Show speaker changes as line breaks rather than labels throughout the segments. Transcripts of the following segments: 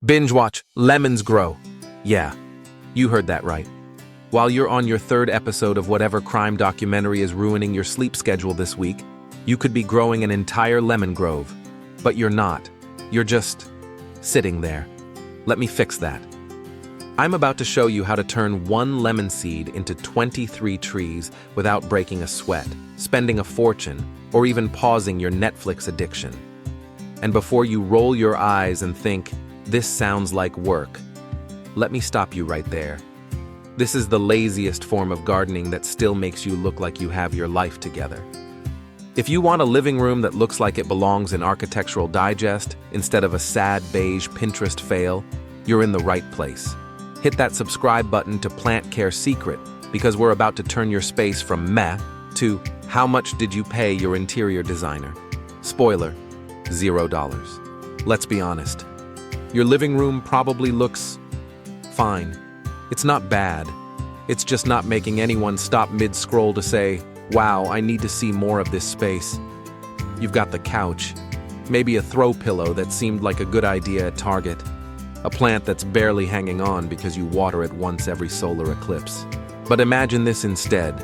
Binge watch Lemons Grow. Yeah, you heard that right. While you're on your third episode of whatever crime documentary is ruining your sleep schedule this week, you could be growing an entire lemon grove. But you're not. You're just sitting there. Let me fix that. I'm about to show you how to turn one lemon seed into 23 trees without breaking a sweat, spending a fortune, or even pausing your Netflix addiction. And before you roll your eyes and think, this sounds like work, let me stop you right there. This is the laziest form of gardening that still makes you look like you have your life together. If you want a living room that looks like it belongs in Architectural Digest instead of a sad beige Pinterest fail, you're in the right place. Hit that subscribe button to Plant Care Secret because we're about to turn your space from meh to how much did you pay your interior designer? Spoiler, $0. Let's be honest. Your living room probably looks fine. It's not bad. It's just not making anyone stop mid-scroll to say, wow, I need to see more of this space. You've got the couch, maybe a throw pillow that seemed like a good idea at Target, a plant that's barely hanging on because you water it once every solar eclipse. But imagine this instead.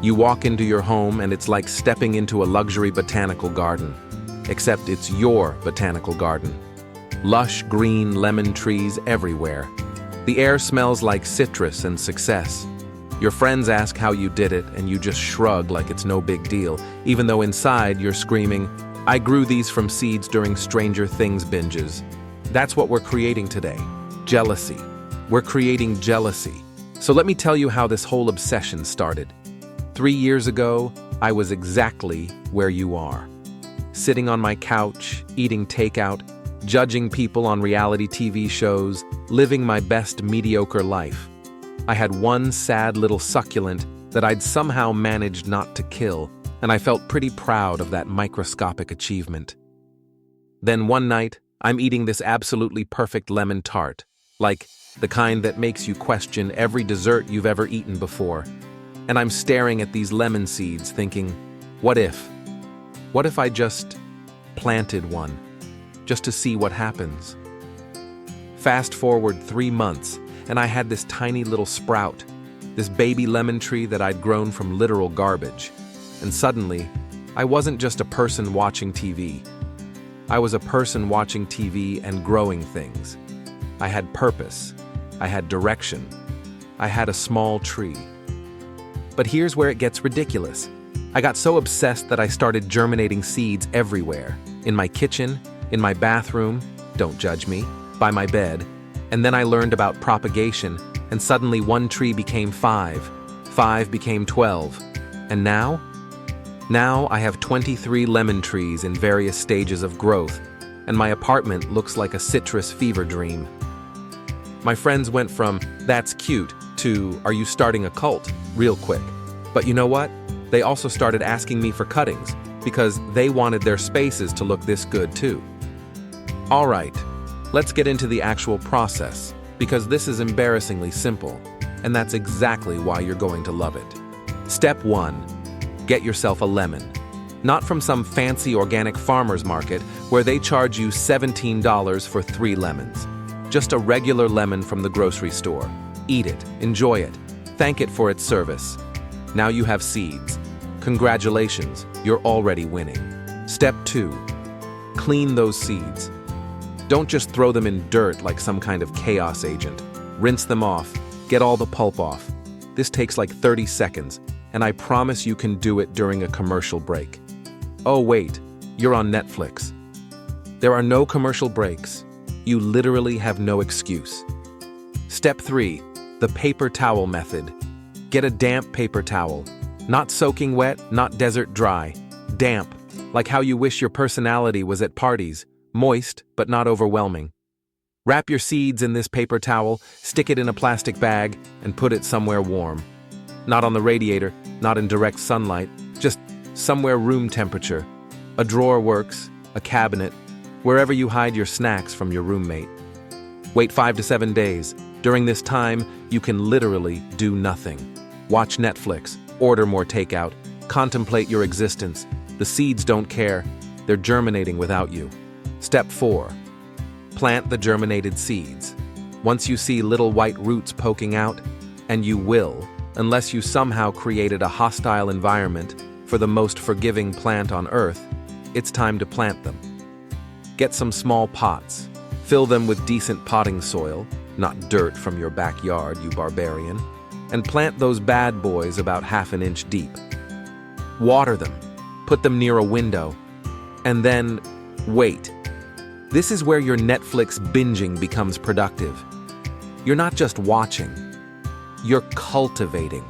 You walk into your home and it's like stepping into a luxury botanical garden, except it's your botanical garden. Lush green lemon trees everywhere. The air smells like citrus and success. Your friends ask how you did it and you just shrug like it's no big deal, even though inside you're screaming, I grew these from seeds during Stranger Things binges. That's what we're creating today. Jealousy. We're creating jealousy. So let me tell you how this whole obsession started. 3 years ago, I was exactly where you are. Sitting on my couch, eating takeout, judging people on reality TV shows, living my best mediocre life. I had one sad little succulent that I'd somehow managed not to kill, and I felt pretty proud of that microscopic achievement. Then one night, I'm eating this absolutely perfect lemon tart, like the kind that makes you question every dessert you've ever eaten before. And I'm staring at these lemon seeds thinking, what if? What if I just planted one? Just to see what happens. Fast forward 3 months, and I had this tiny little sprout, this baby lemon tree that I'd grown from literal garbage. And suddenly, I wasn't just a person watching TV. I was a person watching TV and growing things. I had purpose. I had direction. I had a small tree. But here's where it gets ridiculous. I got so obsessed that I started germinating seeds everywhere. In my kitchen, in my bathroom, don't judge me, by my bed, and then I learned about propagation, and suddenly one tree became 5, 5 became 12, and now? Now I have 23 lemon trees in various stages of growth, and my apartment looks like a citrus fever dream. My friends went from, that's cute, to, are you starting a cult, real quick. But you know what? They also started asking me for cuttings, because they wanted their spaces to look this good too. All right, let's get into the actual process, because this is embarrassingly simple, and that's exactly why you're going to love it. Step 1. Get yourself a lemon. Not from some fancy organic farmer's market where they charge you $17 for 3 lemons. Just a regular lemon from the grocery store. Eat it, enjoy it, thank it for its service. Now you have seeds. Congratulations, you're already winning. Step 2. Clean those seeds. Don't just throw them in dirt like some kind of chaos agent. Rinse them off. Get all the pulp off. This takes like 30 seconds, and I promise you can do it during a commercial break. Oh wait, you're on Netflix. There are no commercial breaks. You literally have no excuse. Step 3. The paper towel method. Get a damp paper towel. Not soaking wet, not desert dry. Damp, like how you wish your personality was at parties. Moist, but not overwhelming. Wrap your seeds in this paper towel, stick it in a plastic bag, and put it somewhere warm. Not on the radiator, not in direct sunlight, just somewhere room temperature. A drawer works, a cabinet, wherever you hide your snacks from your roommate. Wait 5 to 7 days. During this time, you can literally do nothing. Watch Netflix, order more takeout, contemplate your existence. The seeds don't care. They're germinating without you. Step 4. Plant the germinated seeds. Once you see little white roots poking out, and you will, unless you somehow created a hostile environment for the most forgiving plant on Earth, it's time to plant them. Get some small pots. Fill them with decent potting soil, not dirt from your backyard, you barbarian, and plant those bad boys about ½ an inch deep. Water them. Put them near a window. And then, wait. This is where your Netflix binging becomes productive. You're not just watching. You're cultivating.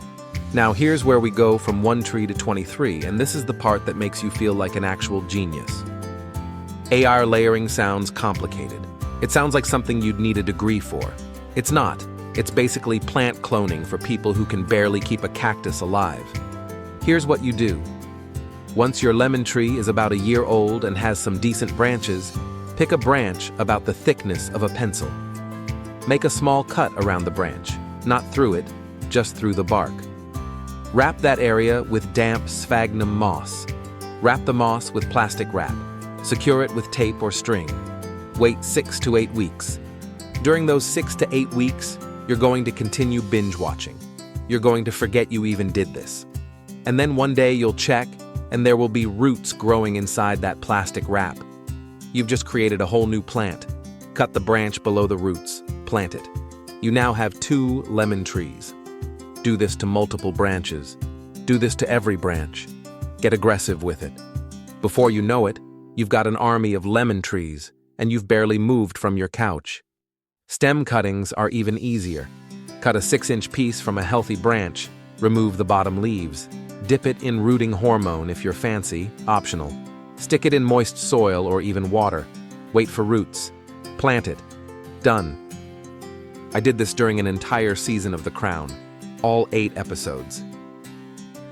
Now here's where we go from 1 tree to 23, and this is the part that makes you feel like an actual genius. AR layering sounds complicated. It sounds like something you'd need a degree for. It's not. It's basically plant cloning for people who can barely keep a cactus alive. Here's what you do. Once your lemon tree is about a year old and has some decent branches, pick a branch about the thickness of a pencil. Make a small cut around the branch, not through it, just through the bark. Wrap that area with damp sphagnum moss. Wrap the moss with plastic wrap. Secure it with tape or string. Wait 6 to 8 weeks. During those 6 to 8 weeks, you're going to continue binge watching. You're going to forget you even did this. And then one day you'll check, and there will be roots growing inside that plastic wrap. You've just created a whole new plant. Cut the branch below the roots. Plant it. You now have 2 lemon trees. Do this to multiple branches. Do this to every branch. Get aggressive with it. Before you know it, you've got an army of lemon trees, and you've barely moved from your couch. Stem cuttings are even easier. Cut a 6-inch piece from a healthy branch. Remove the bottom leaves. Dip it in rooting hormone if you're fancy, optional. Stick it in moist soil or even water. Wait for roots. Plant it. Done. I did this during an entire season of The Crown, all 8 episodes.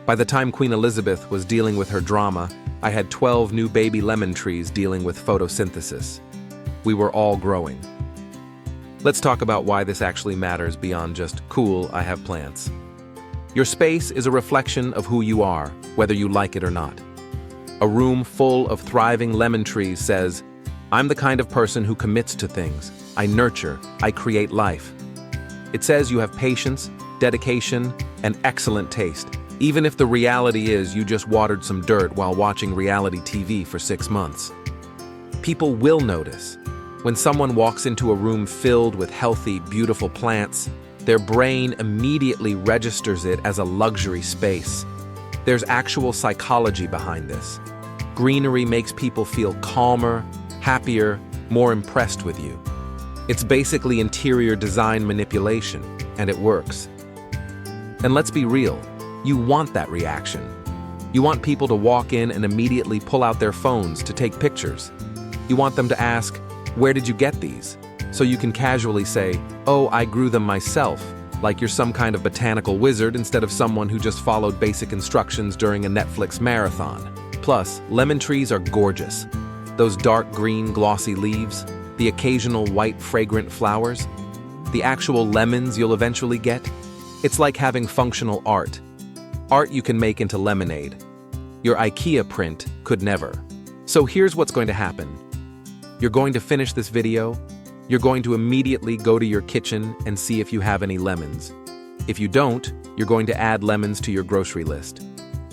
By the time Queen Elizabeth was dealing with her drama, I had 12 new baby lemon trees dealing with photosynthesis. We were all growing. Let's talk about why this actually matters beyond just, cool, I have plants. Your space is a reflection of who you are, whether you like it or not. A room full of thriving lemon trees says, I'm the kind of person who commits to things. I nurture, I create life. It says you have patience, dedication, and excellent taste, even if the reality is you just watered some dirt while watching reality TV for 6 months. People will notice. When someone walks into a room filled with healthy, beautiful plants, their brain immediately registers it as a luxury space. There's actual psychology behind this. Greenery makes people feel calmer, happier, more impressed with you. It's basically interior design manipulation, and it works. And let's be real, you want that reaction. You want people to walk in and immediately pull out their phones to take pictures. You want them to ask, where did you get these? So you can casually say, oh, I grew them myself, like you're some kind of botanical wizard instead of someone who just followed basic instructions during a Netflix marathon. Plus, lemon trees are gorgeous. Those dark green, glossy leaves, the occasional white, fragrant flowers, the actual lemons you'll eventually get. It's like having functional art. Art you can make into lemonade. Your IKEA print could never. So here's what's going to happen. You're going to finish this video. You're going to immediately go to your kitchen and see if you have any lemons. If you don't, you're going to add lemons to your grocery list.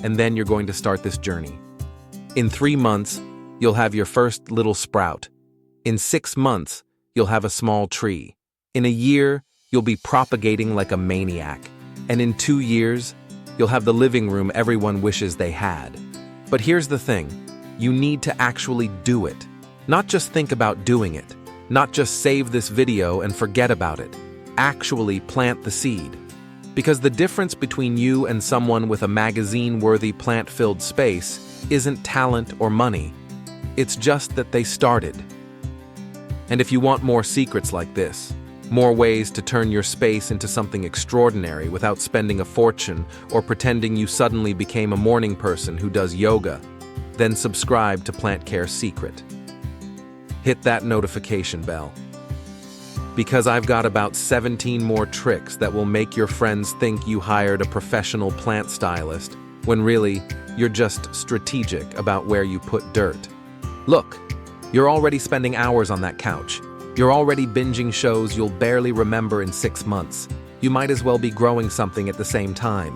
And then you're going to start this journey. In 3 months, you'll have your first little sprout. In 6 months, you'll have a small tree. In a year, you'll be propagating like a maniac. And in 2 years, you'll have the living room everyone wishes they had. But here's the thing. You need to actually do it. Not just think about doing it. Not just save this video and forget about it. Actually plant the seed. Because the difference between you and someone with a magazine-worthy plant-filled space isn't talent or money. It's just that they started. And if you want more secrets like this, more ways to turn your space into something extraordinary without spending a fortune or pretending you suddenly became a morning person who does yoga, then subscribe to Plant Care Secret. Hit that notification bell. Because I've got about 17 more tricks that will make your friends think you hired a professional plant stylist, when really, you're just strategic about where you put dirt. Look, you're already spending hours on that couch. You're already binging shows you'll barely remember in 6 months. You might as well be growing something at the same time.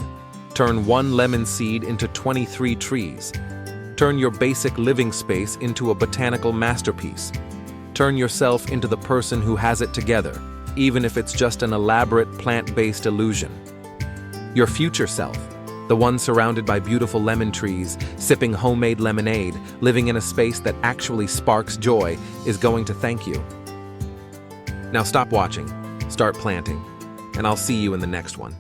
Turn one lemon seed into 23 trees. Turn your basic living space into a botanical masterpiece. Turn yourself into the person who has it together, even if it's just an elaborate plant-based illusion. Your future self, the one surrounded by beautiful lemon trees, sipping homemade lemonade, living in a space that actually sparks joy, is going to thank you. Now stop watching, start planting, and I'll see you in the next one.